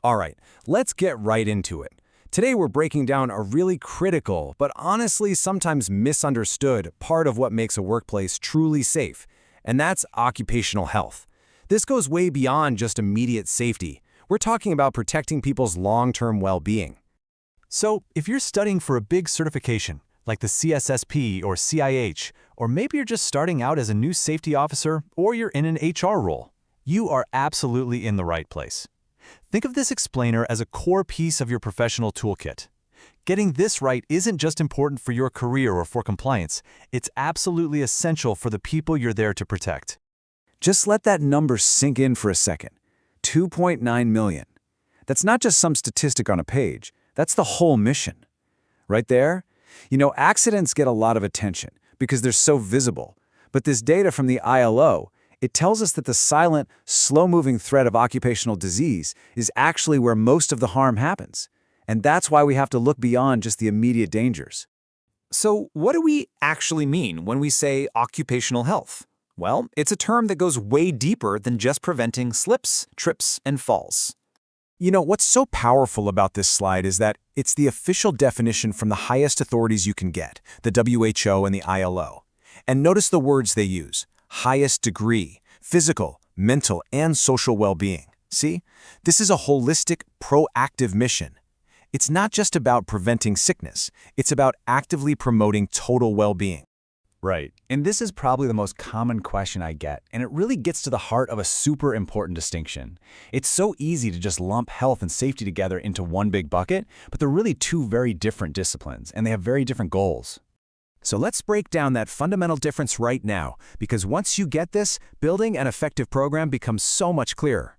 All right, let's get right into it. Today we're breaking down a really critical, but honestly sometimes misunderstood part of what makes a workplace truly safe, and that's occupational health. This goes way beyond just immediate safety. We're talking about protecting people's long-term well-being. So, if you're studying for a big certification, like the CSSP or CIH, or maybe you're just starting out as a new safety officer, or you're in an HR role, you are absolutely in the right place. Think of this explainer as a core piece of your professional toolkit. Getting this right isn't just important for your career or for compliance, it's absolutely essential for the people you're there to protect. Just let that number sink in for a second. 2.9 million. That's not just some statistic on a page, that's the whole mission. Right there? You know, accidents get a lot of attention because they're so visible, but this data from the ILO, it tells us that the silent, slow-moving threat of occupational disease is actually where most of the harm happens. And that's why we have to look beyond just the immediate dangers. So what do we actually mean when we say occupational health? Well, it's a term that goes way deeper than just preventing slips, trips, and falls. You know, what's so powerful about this slide is that it's the official definition from the highest authorities you can get, the WHO and the ILO. And notice the words they use: highest degree, physical, mental, and social well-being. See? This is a holistic, proactive mission. It's not just about preventing sickness, it's about actively promoting total well-being. Right. And this is probably the most common question I get, and it really gets to the heart of a super important distinction. It's so easy to just lump health and safety together into one big bucket, but they're really two very different disciplines, and they have very different goals. So let's break down that fundamental difference right now, because once you get this, building an effective program becomes so much clearer.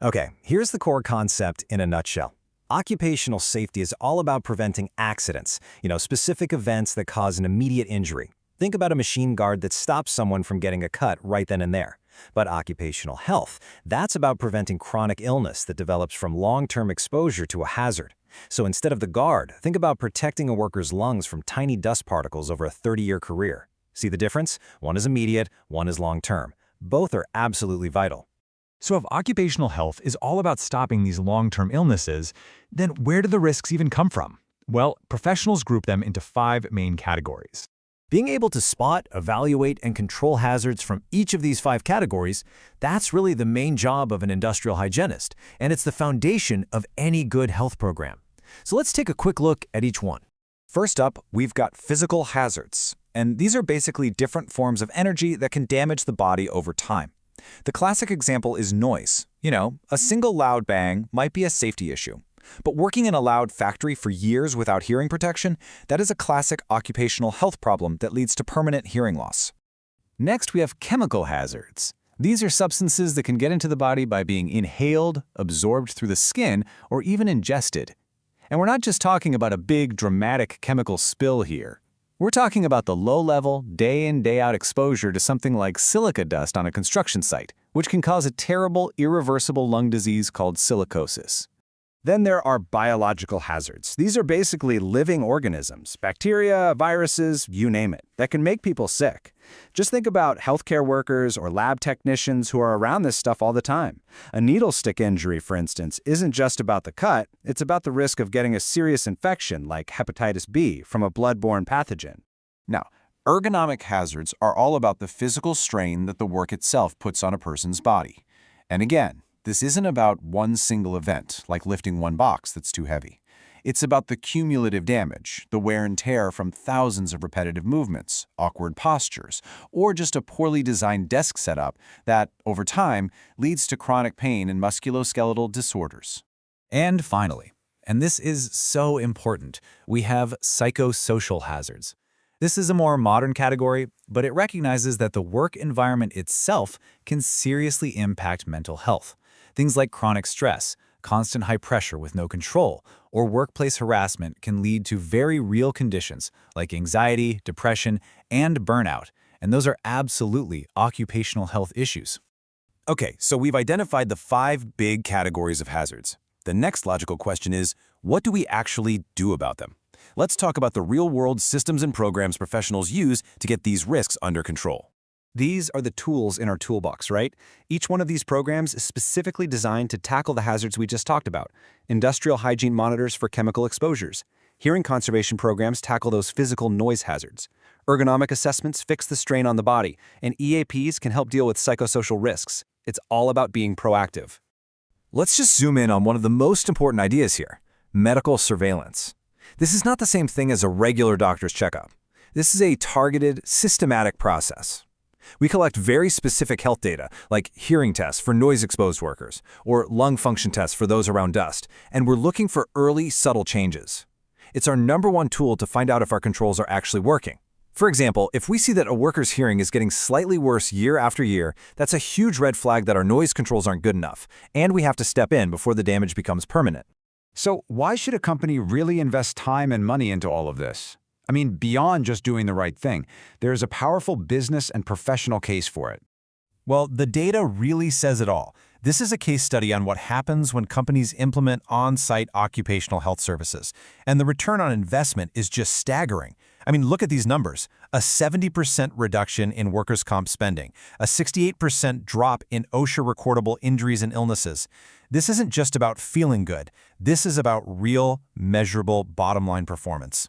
Okay, here's the core concept in a nutshell. Occupational safety is all about preventing accidents, specific events that cause an immediate injury. Think about a machine guard that stops someone from getting a cut right then and there. But occupational health, that's about preventing chronic illness that develops from long-term exposure to a hazard. So instead of the guard, think about protecting a worker's lungs from tiny dust particles over a 30-year career. See the difference? One is immediate, one is long-term. Both are absolutely vital. So if occupational health is all about stopping these long-term illnesses, then where do the risks even come from? Well, professionals group them into 5 main categories. Being able to spot, evaluate, and control hazards from each of these 5 categories, that's really the main job of an industrial hygienist, and it's the foundation of any good health program. So let's take a quick look at each one. First up, we've got physical hazards, and these are basically different forms of energy that can damage the body over time. The classic example is noise. A single loud bang might be a safety issue. But working in a loud factory for years without hearing protection, that is a classic occupational health problem that leads to permanent hearing loss. Next, we have chemical hazards. These are substances that can get into the body by being inhaled, absorbed through the skin, or even ingested. And we're not just talking about a big, dramatic chemical spill here. We're talking about the low-level, day-in, day-out exposure to something like silica dust on a construction site, which can cause a terrible, irreversible lung disease called silicosis. Then there are biological hazards. These are basically living organisms, bacteria, viruses, you name it, that can make people sick. Just think about healthcare workers or lab technicians who are around this stuff all the time. A needle stick injury, for instance, isn't just about the cut, it's about the risk of getting a serious infection like hepatitis B from a blood-borne pathogen. Now, ergonomic hazards are all about the physical strain that the work itself puts on a person's body. And again, this isn't about one single event, like lifting one box that's too heavy. It's about the cumulative damage, the wear and tear from thousands of repetitive movements, awkward postures, or just a poorly designed desk setup that, over time, leads to chronic pain and musculoskeletal disorders. And finally, and this is so important, we have psychosocial hazards. This is a more modern category, but it recognizes that the work environment itself can seriously impact mental health. Things like chronic stress, constant high pressure with no control, or workplace harassment can lead to very real conditions like anxiety, depression, and burnout, and those are absolutely occupational health issues. Okay, so we've identified the 5 big categories of hazards. The next logical question is, what do we actually do about them? Let's talk about the real-world systems and programs professionals use to get these risks under control. These are the tools in our toolbox, right? Each one of these programs is specifically designed to tackle the hazards we just talked about. Industrial hygiene monitors for chemical exposures. Hearing conservation programs tackle those physical noise hazards. Ergonomic assessments fix the strain on the body, and EAPs can help deal with psychosocial risks. It's all about being proactive. Let's just zoom in on one of the most important ideas here: medical surveillance. This is not the same thing as a regular doctor's checkup. This is a targeted, systematic process. We collect very specific health data, like hearing tests for noise-exposed workers, or lung function tests for those around dust, and we're looking for early, subtle changes. It's our #1 tool to find out if our controls are actually working. For example, if we see that a worker's hearing is getting slightly worse year after year, that's a huge red flag that our noise controls aren't good enough, and we have to step in before the damage becomes permanent. So why should a company really invest time and money into all of this? I mean, beyond just doing the right thing, there is a powerful business and professional case for it. Well, the data really says it all. This is a case study on what happens when companies implement on-site occupational health services, and the return on investment is just staggering. I mean, look at these numbers. A 70% reduction in workers' comp spending, a 68% drop in OSHA recordable injuries and illnesses. This isn't just about feeling good. This is about real, measurable bottom-line performance.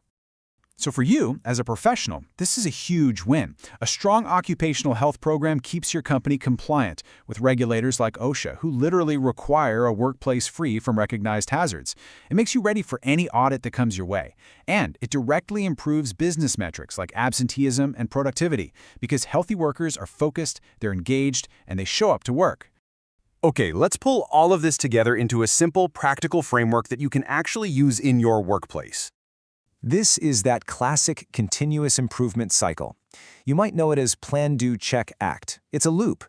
So for you, as a professional, this is a huge win. A strong occupational health program keeps your company compliant with regulators like OSHA, who literally require a workplace free from recognized hazards. It makes you ready for any audit that comes your way. And it directly improves business metrics like absenteeism and productivity, because healthy workers are focused, they're engaged, and they show up to work. Okay, let's pull all of this together into a simple, practical framework that you can actually use in your workplace. This is that classic continuous improvement cycle. You might know it as plan, do, check, act. It's a loop.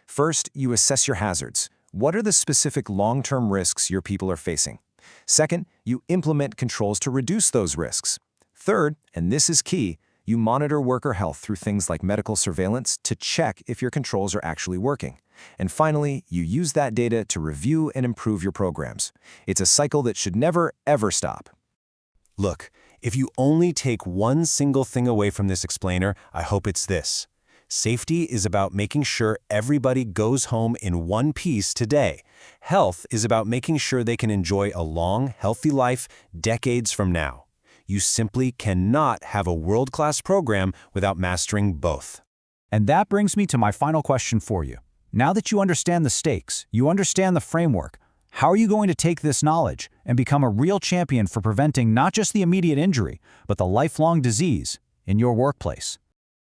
First, you assess your hazards. What are the specific long-term risks your people are facing? Second, you implement controls to reduce those risks. Third, and this is key, you monitor worker health through things like medical surveillance to check if your controls are actually working. And finally, you use that data to review and improve your programs. It's a cycle that should never, ever stop. Look, if you only take one single thing away from this explainer, I hope it's this. Safety is about making sure everybody goes home in one piece today. Health is about making sure they can enjoy a long, healthy life decades from now. You simply cannot have a world-class program without mastering both. And that brings me to my final question for you. Now that you understand the stakes, you understand the framework, how are you going to take this knowledge and become a real champion for preventing not just the immediate injury, but the lifelong disease in your workplace?